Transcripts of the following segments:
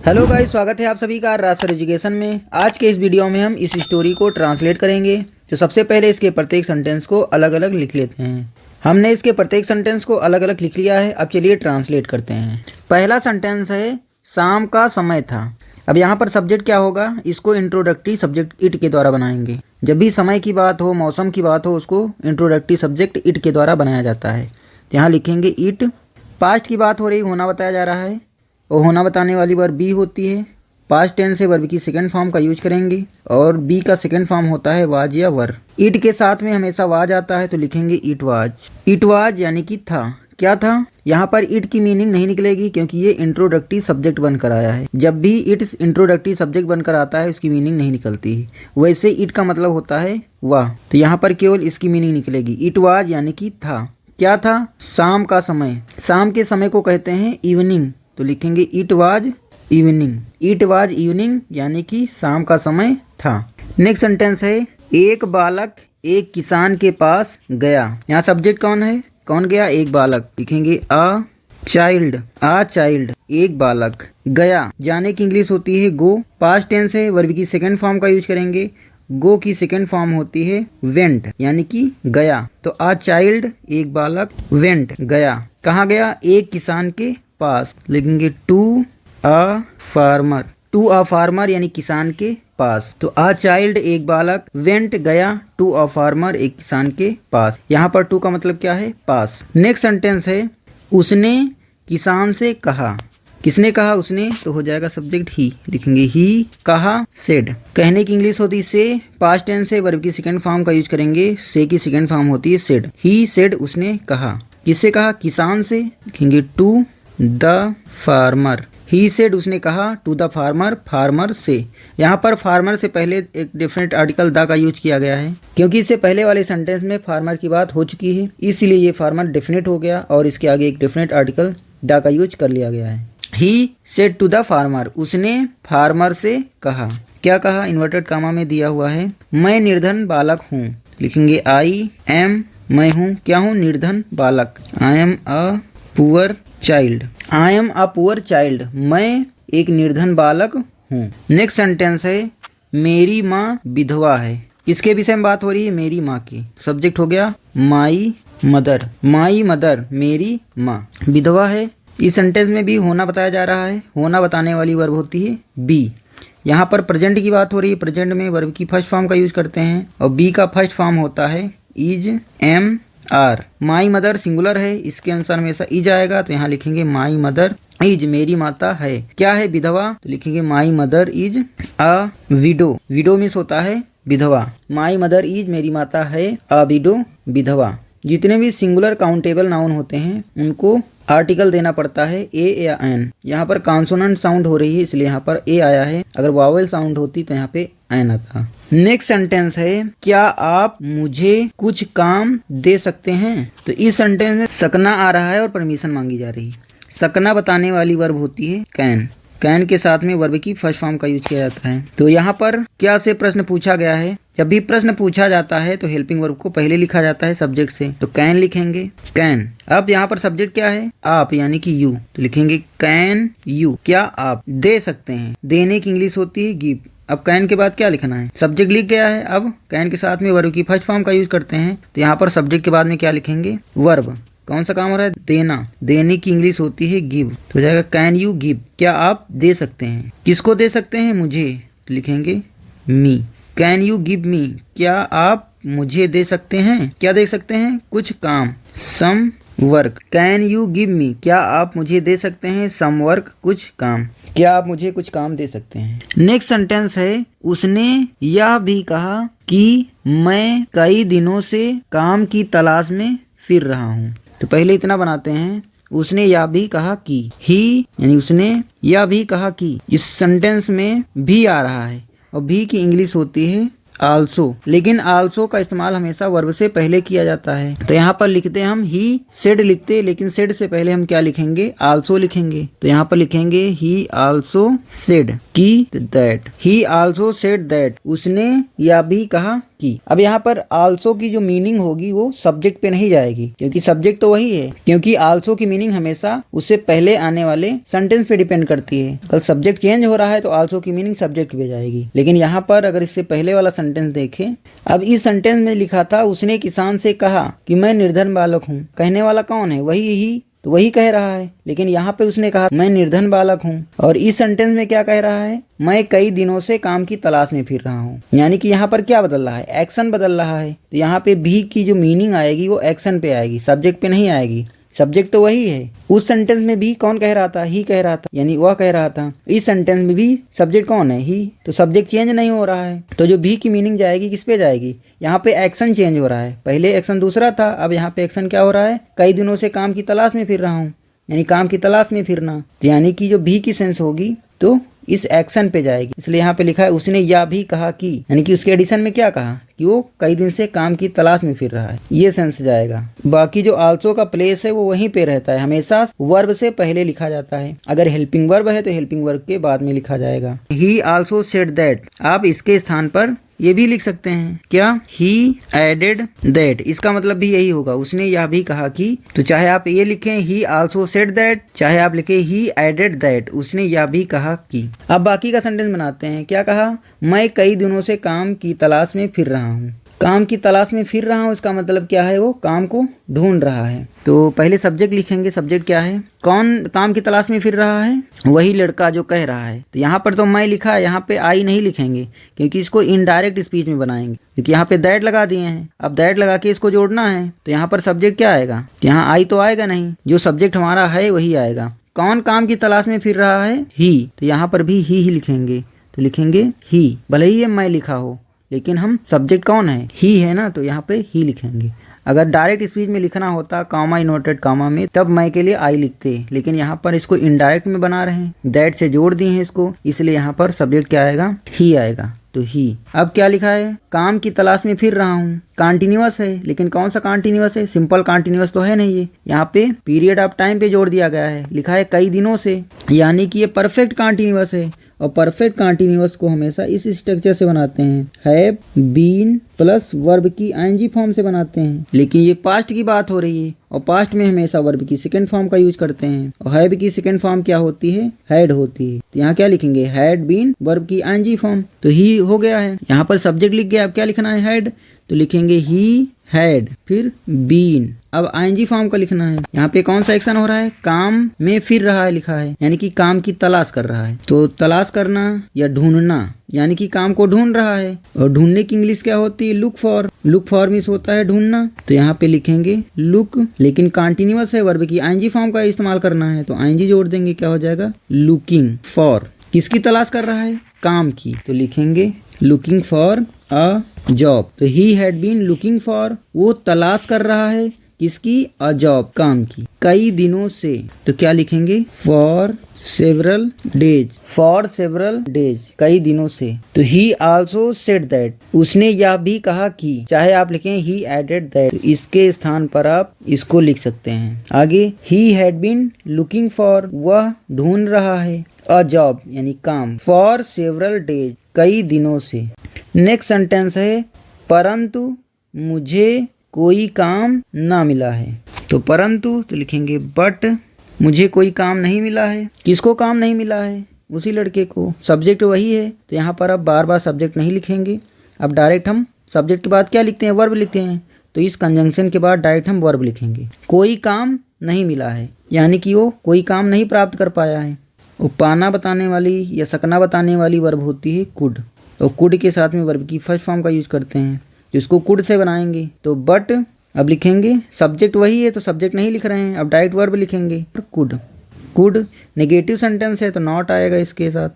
Hello guys, स्वागत है आप सभी का राज एजुकेशन में। आज के इस वीडियो में हम इस स्टोरी को ट्रांसलेट करेंगे। तो सबसे पहले इसके प्रत्येक सेंटेंस को अलग अलग लिख लेते हैं। हमने इसके प्रत्येक सेंटेंस को अलग अलग लिख लिया है। अब चलिए ट्रांसलेट करते हैं। पहला सेंटेंस है शाम का समय था। अब यहाँ पर सब्जेक्ट क्या होगा, इसको इंट्रोडक्टरी सब्जेक्ट इट के द्वारा बनाएंगे। जब भी समय की बात हो, मौसम की बात हो, उसको इंट्रोडक्टरी सब्जेक्ट इट के द्वारा बनाया जाता है। तो यहाँ लिखेंगे इट। पास्ट की बात हो रही, होना बताया जा रहा है और होना बताने वाली वर्ब बी होती है। पास्ट टेंस से वर्ब की सेकंड फॉर्म का यूज करेंगे और बी का सेकंड फॉर्म होता है वाज या वर। इट के साथ में हमेशा वाज आता है तो लिखेंगे इट वाज। इट वाज यानी कि था। क्या था? यहाँ पर इट की मीनिंग नहीं निकलेगी क्योंकि ये इंट्रोडक्टरी सब्जेक्ट बनकर आया है। जब भी इट इंट्रोडक्टरी सब्जेक्ट बनकर आता है उसकी मीनिंग नहीं निकलती है। वैसे इट का मतलब होता है वाह, तो यहाँ पर केवल इसकी मीनिंग निकलेगी। इट वाज यानी कि था। क्या था? शाम का समय। शाम के समय को कहते हैं इवनिंग, तो लिखेंगे it was evening. It was evening यानी कि शाम का समय था। नेक्स्ट सेंटेंस है एक बालक एक किसान के पास गया। यहाँ सब्जेक्ट कौन है, कौन गया? एक बालक। लिखेंगे अ चाइल्ड। अ चाइल्ड एक बालक। गया जाने की इंग्लिश होती है गो। पास्ट टेंस है, वर्ब की सेकंड फॉर्म का यूज करेंगे। गो की सेकंड फॉर्म होती है वेंट यानी कि गया। तो अ चाइल्ड एक बालक वेंट गया। कहाँ गया? एक किसान के पास। लिखेंगे to a farmer. To a farmer यानी किसान के पास। तो अ चाइल्ड एक बालक वेंट गया टू अ फार्मर एक किसान के पास। यहाँ पर टू का मतलब क्या है? पास। नेक्स्ट सेंटेंस है उसने किसान से कहा। किसने कहा? उसने, तो हो जाएगा सब्जेक्ट ही। लिखेंगे ही कहा सेड। कहने की इंग्लिश होती है से। पास्ट टेंस से वर्ब की सेकंड फॉर्म का यूज करेंगे। से की सेकंड फॉर्म होती है सेड। ही सेड उसने कहा। किससे कहा? किसान से। लिखेंगे to the farmer. He said उसने कहा टू द फार्मर, फार्मर से। यहाँ पर फार्मर से पहले एक डिफरेंट आर्टिकल द का यूज किया गया है क्योंकि इससे पहले वाले सेंटेंस में फार्मर की बात हो चुकी है, इसीलिए ये फार्मर डेफिनेट हो गया और इसके आगे एक डिफरेंट आर्टिकल द का यूज कर लिया गया है। He said to the farmer, उसने फार्मर से कहा। क्या कहा? इन्वर्टेड कामा में दिया हुआ है मैं निर्धन बालक हूँ। लिखेंगे आई एम, मैं हूँ क्या हूँ? निर्धन बालक। I am a poor child. I am a poor child, मैं एक निर्धन बालक हूँ। नेक्स्ट सेंटेंस है मेरी माँ विधवा है। किसके विषय में बात हो रही है? मेरी माँ की। सब्जेक्ट हो गया माई मदर। माई मदर मेरी माँ विधवा है। इस सेंटेंस में भी होना बताया जा रहा है। होना बताने वाली वर्ब होती है बी। यहाँ पर प्रेजेंट की बात हो रही है। प्रेजेंट में वर्ब की फर्स्ट फॉर्म का यूज करते हैं और बी का फर्स्ट फॉर्म होता है is am are. My mother singular है, इसके अनुसार हमेशा इज आएगा, तो यहाँ लिखेंगे माई मदर इज मेरी माता है। क्या है? विधवा, तो लिखेंगे my mother is a window. Window means होता है विधवा। माई मदर इज मेरी माता है अ विडो, विधवा। जितने भी सिंगुलर काउंटेबल नाउन होते हैं उनको आर्टिकल देना पड़ता है ए या एन। यहाँ पर कॉन्सोनेंट साउंड हो रही है इसलिए यहाँ पर ए आया है। अगर वावेल साउंड होती तो यहाँ पे एन आता। नेक्स्ट सेंटेंस है क्या आप मुझे कुछ काम दे सकते हैं। तो इस सेंटेंस में सकना आ रहा है और परमिशन मांगी जा रही है। सकना बताने वाली वर्ब होती है कैन। कैन के साथ में वर्ब की फर्स्ट फॉर्म का यूज किया जाता है। तो यहाँ पर क्या से प्रश्न पूछा गया है। जब भी प्रश्न पूछा जाता है तो हेल्पिंग वर्ब को पहले लिखा जाता है सब्जेक्ट से, तो कैन लिखेंगे कैन। अब यहाँ पर सब्जेक्ट क्या है? आप यानी कि यू, तो लिखेंगे कैन यू, क्या आप दे सकते हैं। देने की इंग्लिश होती है गिव। अब कैन के बाद क्या लिखना है? सब्जेक्ट लिख गया है। अब कैन के साथ में वर्ब की फर्स्ट फॉर्म का यूज करते हैं, तो यहाँ पर सब्जेक्ट के बाद में क्या लिखेंगे? वर्ब। कौन सा काम हो रहा है? देना। देने की इंग्लिश होती है गिव, तो हो जाएगा कैन यू गिव, क्या आप दे सकते हैं। किसको दे सकते हैं? मुझे, तो लिखेंगे मी। कैन यू गिव मी, क्या आप मुझे दे सकते हैं। क्या दे सकते हैं? कुछ काम, some work. Can you give me, क्या आप मुझे दे सकते हैं सम वर्क, कुछ काम। क्या आप मुझे कुछ काम दे सकते हैं। नेक्स्ट सेंटेंस है उसने यह भी कहा कि मैं कई दिनों से काम की तलाश में फिर रहा हूँ। तो पहले इतना बनाते हैं उसने यह भी कहा कि। ही यानी उसने यह भी कहा कि। इस सेंटेंस में भी आ रहा है और भी की इंग्लिश होती है आल्सो, लेकिन आल्सो का इस्तेमाल हमेशा वर्ब से पहले किया जाता है। तो यहाँ पर लिखते हैं हम ही सेड लिखते, लेकिन सेड से पहले हम क्या लिखेंगे? आल्सो लिखेंगे। तो यहाँ पर लिखेंगे ही आल्सो सेड की that. He also said that, उसने यह भी कहा की। अब यहाँ पर आल्सो की जो मीनिंग होगी वो सब्जेक्ट पे नहीं जाएगी, क्योंकि सब्जेक्ट तो वही है, क्योंकि आल्सो की मीनिंग हमेशा उससे पहले आने वाले सेंटेंस पे डिपेंड करती है। अगर सब्जेक्ट चेंज हो रहा है तो आल्सो की मीनिंग सब्जेक्ट पे जाएगी। लेकिन यहाँ पर अगर इससे पहले वाला सेंटेंस देखें, अब इस सेंटेंस में लिखा था उसने किसान से कहा कि मैं निर्धन बालक हूँ। कहने वाला कौन है? वही ही, तो वही कह रहा है। लेकिन यहाँ पे उसने कहा मैं निर्धन बालक हूँ, और इस सेंटेंस में क्या कह रहा है? मैं कई दिनों से काम की तलाश में फिर रहा हूँ। यानी कि यहाँ पर क्या बदल रहा है? एक्शन बदल रहा है। तो यहाँ पे भी की जो मीनिंग आएगी वो एक्शन पे आएगी, सब्जेक्ट पे नहीं आएगी। सब्जेक्ट तो वही है। उस सेंटेंस में भी कौन कह रहा था? ही कह रहा था, यानी वह कह रहा था। इस सेंटेंस में भी सब्जेक्ट कौन है? ही। तो सब्जेक्ट चेंज नहीं हो रहा है, तो जो भी की मीनिंग जाएगी किस पे जाएगी? यहाँ पे एक्शन चेंज हो रहा है। पहले एक्शन दूसरा था, अब यहाँ पे एक्शन क्या हो रहा है? कई दिनों से काम की तलाश में फिर रहा हूँ, यानी काम की तलाश में फिरना। तो यानी कि जो भी की सेंस होगी तो इस एक्शन पे जाएगी। इसलिए यहाँ पे लिखा है उसने या भी कहा कि, यानी कि उसके एडिशन में क्या कहा कि वो कई दिन से काम की तलाश में फिर रहा है, ये सेंस जाएगा। बाकी जो आल्सो का प्लेस है वो वहीं पे रहता है, हमेशा वर्ब से पहले लिखा जाता है। अगर हेल्पिंग वर्ब है तो हेल्पिंग वर्ब के बाद में लिखा जाएगा। ही आल्सो सेड दैट, आप इसके स्थान पर ये भी लिख सकते हैं क्या? ही एडेड दैट, इसका मतलब भी यही होगा, उसने यह भी कहा कि। तो चाहे आप ये लिखें ही आल्सो सेड दैट, चाहे आप लिखें ही एडेड दैट, उसने यह भी कहा कि। अब बाकी का सेंटेंस बनाते हैं। क्या कहा? मैं कई दिनों से काम की तलाश में फिर रहा हूँ। काम की तलाश में फिर रहा हूँ, इसका मतलब क्या है? वो काम को ढूंढ रहा है। तो पहले सब्जेक्ट लिखेंगे। सब्जेक्ट क्या है? कौन काम की तलाश में फिर रहा है? वही लड़का जो कह रहा है। तो यहाँ पर तो मैं लिखा है, यहाँ पे आई नहीं लिखेंगे, क्योंकि इसको इनडायरेक्ट स्पीच में बनाएंगे, क्योंकि यहाँ पे दैट लगा दिए हैं। अब दैट लगा के इसको जोड़ना है, तो यहाँ पर सब्जेक्ट क्या आएगा? यहाँ आई तो आएगा नहीं, जो सब्जेक्ट हमारा है वही आएगा। कौन काम की तलाश में फिर रहा है? ही। तो यहाँ पर भी ही लिखेंगे, तो लिखेंगे ही, भले ही ये मैं लिखा हो, लेकिन हम सब्जेक्ट कौन है? ही है ना, तो यहाँ पे ही लिखेंगे। अगर डायरेक्ट स्पीच में लिखना होता कामा इनवर्टेड कामा में, तब मैं के लिए आई लिखते, लेकिन यहाँ पर इसको इनडायरेक्ट में बना रहे हैं, दैट से जोड़ दिए हैं इसको, इसलिए यहाँ पर सब्जेक्ट क्या आएगा? ही आएगा। तो ही। अब क्या लिखा है? काम की तलाश में फिर रहा हूँ। कॉन्टिन्यूअस है, लेकिन कौन सा कॉन्टिन्यूअस है? सिंपल कॉन्टिन्यूअस तो है नहीं ये। यहाँ पे पीरियड ऑफ टाइम पे जोड़ दिया गया है, लिखा है कई दिनों से, यानी कि ये परफेक्ट कॉन्टिन्यूअस है। और परफेक्ट कॉन्टिन्यूअस को हमेशा इस स्ट्रक्चर से बनाते हैं, हैव बीन प्लस वर्ब की आईएनजी फॉर्म से बनाते हैं। लेकिन ये पास्ट की बात हो रही है, और पास्ट में हमेशा वर्ब की सेकंड फॉर्म का यूज करते हैं, और हैव की सेकंड फॉर्म क्या होती है? हैड होती है। तो यहाँ क्या लिखेंगे? हैड बीन वर्ब की आईएनजी फॉर्म, तो ही हो गया है। यहाँ पर सब्जेक्ट लिख गया, अब क्या लिखना है? हैड, तो लिखेंगे ही हैड, फिर बीन। अब आईएनजी फॉर्म का लिखना है। यहाँ पे कौन सा एक्शन हो रहा है? काम में फिर रहा है लिखा है, यानी कि काम की तलाश कर रहा है। तो तलाश करना या ढूंढना, यानी कि काम को ढूंढ रहा है। और ढूंढने की इंग्लिश क्या होती है? Look for. Look for means होता है ढूंढना, तो यहाँ पे लिखेंगे लुक, लेकिन कॉन्टिन्यूअस है, वर्ब की आईएनजी फॉर्म का इस्तेमाल करना है, तो आईएनजी जोड़ देंगे, क्या हो जाएगा? Looking for. किसकी तलाश कर रहा है? काम की, तो लिखेंगे लुकिंग फॉर अ जॉब। तो he had been looking for, वो तलाश कर रहा है किसकी? अ जॉब, काम की, कई दिनों से। तो क्या लिखेंगे? For several days. For several days, कई दिनों से। तो ही आल्सो सेड दैट, उसने यह भी कहा कि, चाहे आप लिखें ही एडेड दैट, तो इसके स्थान पर आप इसको लिख सकते हैं। आगे he had been looking for, वह ढूंढ रहा है, अ जॉब यानी काम, फॉर सेवरल डेज, कई दिनों से। नेक्स्ट सेंटेंस है परंतु मुझे कोई काम ना मिला है। तो परंतु तो लिखेंगे बट, मुझे कोई काम नहीं मिला है। किसको काम नहीं मिला है? उसी लड़के को। सब्जेक्ट वही है, तो यहाँ पर अब बार बार सब्जेक्ट नहीं लिखेंगे, अब डायरेक्ट हम सब्जेक्ट के बाद क्या लिखते हैं? वर्ब लिखते हैं। तो इस कंजंक्शन के बाद डायरेक्ट हम वर्ब लिखेंगे। कोई काम नहीं मिला है, यानी कि वो कोई काम नहीं प्राप्त कर पाया है। वो पाना बताने वाली या सकना बताने वाली वर्ब होती है कुड, और कुड के साथ में वर्ब की फर्स्ट फॉर्म का यूज करते हैं, जिसको कुड से बनाएंगे। तो बट अब लिखेंगे, सब्जेक्ट वही है तो सब्जेक्ट नहीं लिख रहे हैं, अब डायरेक्ट वर्ब लिखेंगे कुड। कुड नेगेटिव सेंटेंस है तो नॉट आएगा इसके साथ,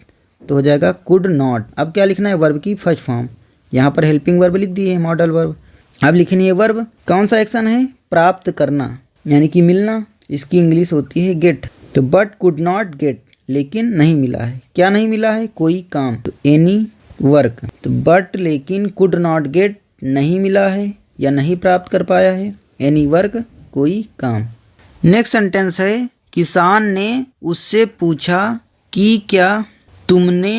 तो हो जाएगा कुड नॉट। अब क्या लिखना है? वर्ब की फर्स्ट फॉर्म। यहाँ पर हेल्पिंग वर्ब लिख दी है, मॉडल वर्ब। अब लिखनी है वर्ब। कौन सा एक्शन है? प्राप्त करना, यानी कि मिलना, इसकी इंग्लिश होती है गेट। तो बट कुड नॉट गेट, लेकिन नहीं मिला है। क्या नहीं मिला है? कोई काम, तो एनी वर्क। तो बट लेकिन कुड नॉट गेट, नहीं मिला है या नहीं प्राप्त कर पाया है, एनी वर्क, कोई काम। नेक्स्ट सेंटेंस है किसान ने उससे पूछा कि क्या तुमने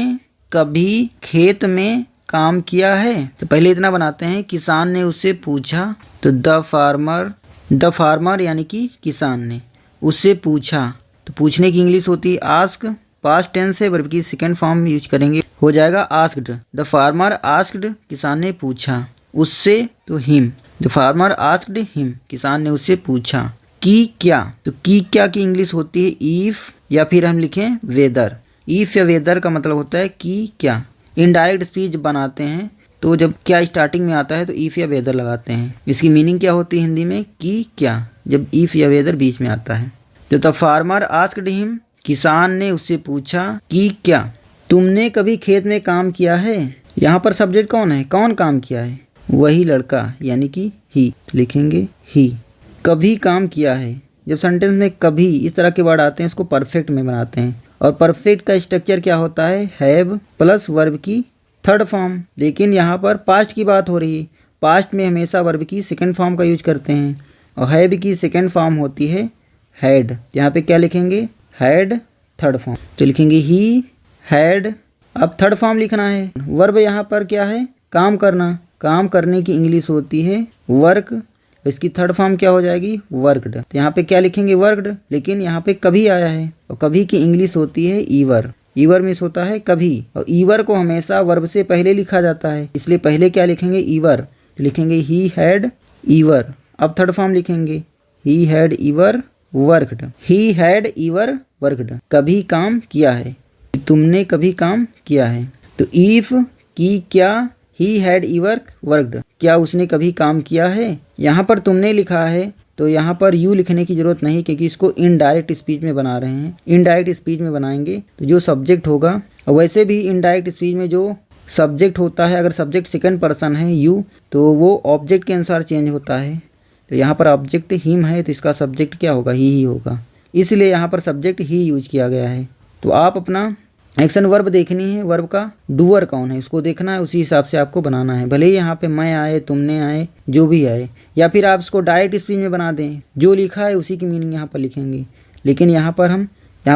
कभी खेत में काम किया है? तो पहले इतना बनाते हैं, किसान ने उससे पूछा। तो द फार्मर यानी कि किसान ने उससे पूछा। तो पूछने की इंग्लिश होती है आस्क। पास्ट टेंस है, वर्ब की सेकंड फॉर्म यूज करेंगे, हो जाएगा आस्क्ड। द फार्मर आस्क्ड, किसान ने पूछा उससे, तो him. The farmer asked him, किसान ने उससे पूछा कि क्या। तो की क्या की इंग्लिश होती है इफ, या फिर हम लिखें वेदर। इफ या वेदर का मतलब होता है कि क्या। इनडायरेक्ट स्पीच बनाते हैं तो जब क्या स्टार्टिंग में आता है तो इफ या वेदर लगाते हैं। इसकी मीनिंग क्या होती है हिंदी में, कि क्या, जब इफ या वेदर बीच में आता है। तो द फार्मर आस्क्ड हिम, किसान ने उससे पूछा कि क्या तुमने कभी खेत में काम किया है। यहाँ पर सब्जेक्ट कौन है, कौन काम किया है, वही लड़का यानी कि ही, लिखेंगे ही। कभी काम किया है, जब सेंटेंस में कभी इस तरह के वर्ड आते हैं इसको परफेक्ट में बनाते हैं। और परफेक्ट का स्ट्रक्चर क्या होता है, हैव प्लस वर्ब की थर्ड फॉर्म। लेकिन यहाँ पर पास्ट की बात हो रही है, पास्ट में हमेशा वर्ब की सेकंड फॉर्म का यूज करते हैं और हैव की सेकंड फॉर्म होती है हैड। यहाँ पे क्या लिखेंगे, हैड थर्ड फॉर्म, तो लिखेंगे ही हैड। अब थर्ड फॉर्म लिखना है। वर्ब यहाँ पर क्या है, काम करना। काम करने की इंग्लिश होती है वर्क, इसकी थर्ड फॉर्म क्या हो जाएगी, वर्कड। तो यहाँ पे क्या लिखेंगे, वर्कड। लेकिन यहाँ पे कभी आया है और कभी की इंग्लिश होती है ईवर। ईवर मीन्स होता है कभी, और ईवर को हमेशा वर्ब से पहले लिखा जाता है, इसलिए पहले क्या लिखेंगे, ईवर। तो लिखेंगे ही हैड ईवर। अब थर्ड फॉर्म लिखेंगे he had ईवर worked. He had ईवर worked, कभी काम किया है, तुमने कभी काम किया है। तो इफ की क्या, ही हैड ईवर वर्कड, क्या उसने कभी काम किया है। यहाँ पर तुमने लिखा है तो यहाँ पर यू लिखने की जरूरत नहीं, क्योंकि इसको इनडायरेक्ट स्पीच में बना रहे हैं। इनडायरेक्ट स्पीच में बनाएंगे तो जो सब्जेक्ट होगा, और वैसे भी इनडायरेक्ट स्पीच में जो सब्जेक्ट होता है, अगर सब्जेक्ट सेकंड पर्सन है यू, तो वो ऑब्जेक्ट के अनुसार चेंज होता है। तो यहाँ पर ऑब्जेक्ट हिम है तो इसका सब्जेक्ट क्या होगा, ही होगा, इसलिए यहाँ पर सब्जेक्ट ही यूज किया गया है। तो आप अपना एक्शन वर्ब देखनी है, वर्ब का डूअर कौन है उसको देखना है, उसी हिसाब से आपको बनाना है। भले ही यहाँ पे मैं आए, तुमने आए, जो भी आए, या फिर आप इसको डायरेक्ट स्पीच में बना दें, जो लिखा है उसी की मीनिंग यहाँ पर लिखेंगे। लेकिन यहाँ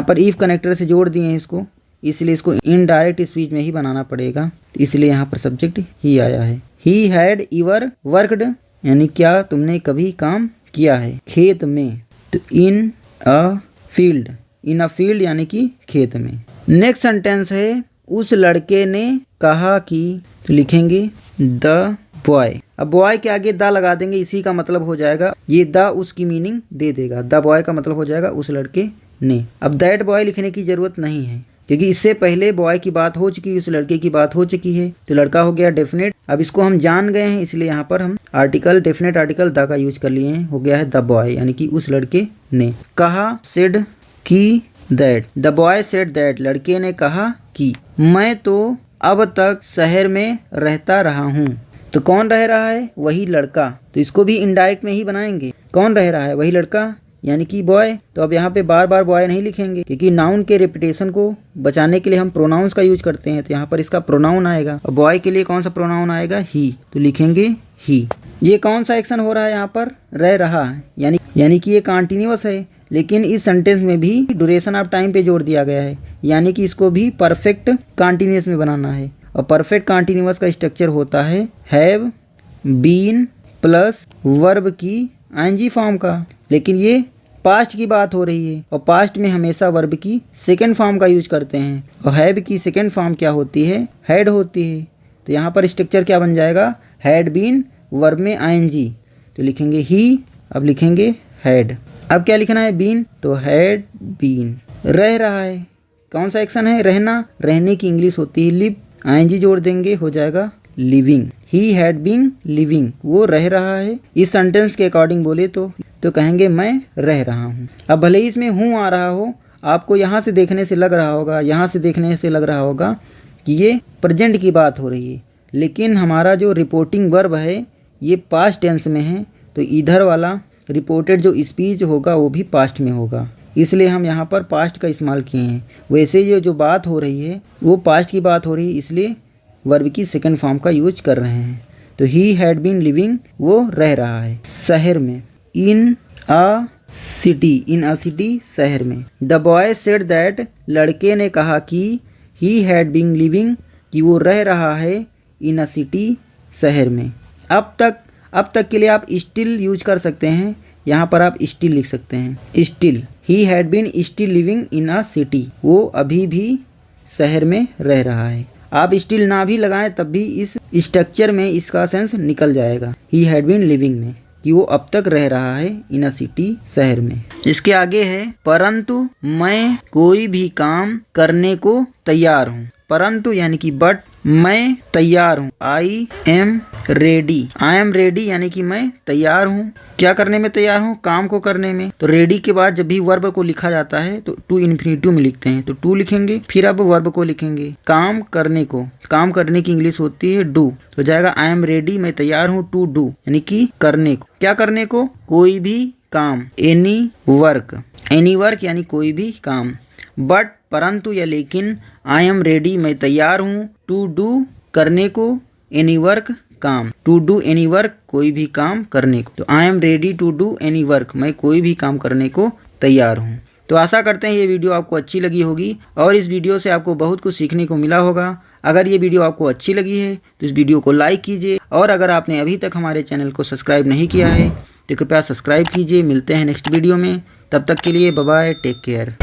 पर इफ कनेक्टर से जोड़ दिए हैं इसको, इसलिए इसको इनडायरेक्ट स्पीच में ही बनाना पड़ेगा, इसलिए यहाँ पर सब्जेक्ट ही आया है। ही हैड ईवर वर्कड, यानी क्या तुमने कभी काम किया है खेत में। तो इन अ फील्ड यानी कि खेत में। नेक्स्ट सेंटेंस है उस लड़के ने कहा कि, तो लिखेंगे द बॉय। अब बॉय के आगे द लगा देंगे, इसी का मतलब हो जाएगा, ये द उसकी मीनिंग दे देगा। द बॉय का मतलब हो जाएगा उस लड़के ने। अब दैट बॉय लिखने की जरूरत नहीं है, क्योंकि इससे पहले बॉय की बात हो चुकी है, उस लड़के की बात हो चुकी है, तो लड़का हो गया डेफिनेट। अब इसको हम जान गए हैं, इसलिए यहाँ पर हम आर्टिकल, डेफिनेट आर्टिकल द का यूज कर लिए हैं, हो गया है द बॉय, यानी कि उस लड़के ने कहा। सेड की that, the boy said that, लड़के ने कहा कि मैं तो अब तक शहर में रहता रहा हूँ। तो कौन रह रहा है, वही लड़का। तो इसको भी इनडायरेक्ट में ही बनाएंगे, कौन रह रहा है, वही लड़का यानी कि बॉय। तो अब यहाँ पे बार बार बॉय नहीं लिखेंगे, क्योंकि नाउन के रिपीटेशन को बचाने के लिए हम प्रोनाउंस का यूज करते हैं। तो यहाँ पर इसका प्रोनाउन आएगा, और बॉय के लिए कौन सा प्रोनाउन आएगा, ही, तो लिखेंगे ही। ये कौन सा एक्शन हो रहा है, यहाँ पर रह रहा है, यानी कि ये कंटिन्यूअस है, लेकिन इस सेंटेंस में भी ड्यूरेशन ऑफ टाइम पे जोड़ दिया गया है, यानी कि इसको भी परफेक्ट कंटिन्यूअस में बनाना है। और परफेक्ट कंटिन्यूअस का स्ट्रक्चर होता है हैव बीन प्लस वर्ब की आईएनजी फॉर्म का। लेकिन ये पास्ट की बात हो रही है, और पास्ट में हमेशा वर्ब की सेकंड फॉर्म का यूज करते हैं, और हैव की सेकंड फॉर्म क्या होती है, हैड होती है। तो यहाँ पर स्ट्रक्चर क्या बन जाएगा, हैड बीन वर्ब में आईएनजी, तो लिखेंगे ही। अब लिखेंगे हैड। अब क्या लिखना है, बीन, तो हैड बीन। रह रहा है, कौन सा एक्शन है, रहना, रहने की इंग्लिश होती है लिव, आईएनजी जोड़ देंगे, हो जाएगा living. He had been living, वो रह रहा है। इस सेंटेंस के अकॉर्डिंग बोले तो कहेंगे मैं रह रहा हूँ। अब भले ही इसमें हूँ आ रहा हो, आपको यहाँ से देखने से लग रहा होगा, यहाँ से देखने से लग रहा होगा कि ये प्रेजेंट की बात हो रही है, लेकिन हमारा जो रिपोर्टिंग वर्ब है ये पास्ट टेंस में है, तो इधर वाला रिपोर्टेड जो स्पीच होगा वो भी पास्ट में होगा, इसलिए हम यहाँ पर पास्ट का इस्तेमाल किए हैं। वैसे ये जो बात हो रही है वो पास्ट की बात हो रही है, इसलिए वर्ब की सेकंड फॉर्म का यूज कर रहे हैं। तो ही हैड बीन लिविंग, वो रह रहा है शहर में। इन अ सिटी शहर में। द बॉय सेड दैट, लड़के ने कहा कि ही हैड बीन लिविंग, कि वो रह रहा है इन अ सिटी, शहर में। अब तक के लिए आप स्टिल यूज कर सकते हैं, यहाँ पर आप स्टिल लिख सकते हैं। Still, he had been still living in a city, वो अभी भी शहर में रह रहा है। आप स्टिल ना भी लगाएं तब भी इस स्ट्रक्चर में इसका सेंस निकल जाएगा, ही हैड बीन लिविंग में, कि वो अब तक रह रहा है इन अ सिटी, शहर में। इसके आगे है परंतु मैं कोई भी काम करने को तैयार हूँ। परंतु यानी कि बट, मैं तैयार हूँ, आई am ready. I am ready यानी कि मैं तैयार हूँ। क्या करने में तैयार हूँ? काम को करने में। तो रेडी के बाद जब भी वर्ब को लिखा जाता है तो टू इन्फिनिटिव में लिखते हैं, तो टू लिखेंगे, फिर अब वर्ब को लिखेंगे। काम करने को, काम करने की इंग्लिश होती है डू, तो जाएगा आई एम रेडी, मैं तैयार हूँ, टू डू यानी कि करने को। क्या करने को? कोई भी काम, एनी वर्क। एनी वर्क यानी कोई भी काम। बट, परंतु या लेकिन, आई एम रेडी, मैं तैयार हूँ, टू डू करने को, एनी वर्क काम, टू डू एनी वर्क कोई भी काम करने को। तो I am ready to do any work, मैं कोई भी काम करने को तैयार हूँ। तो आशा करते हैं ये वीडियो आपको अच्छी लगी होगी और इस वीडियो से आपको बहुत कुछ सीखने को मिला होगा। अगर ये वीडियो आपको अच्छी लगी है तो इस वीडियो को लाइक कीजिए और अगर आपने अभी तक हमारे चैनल को सब्सक्राइब नहीं किया है तो कृपया सब्सक्राइब कीजिए। मिलते हैं नेक्स्ट वीडियो में, तब तक के लिए बाय बाय, टेक केयर।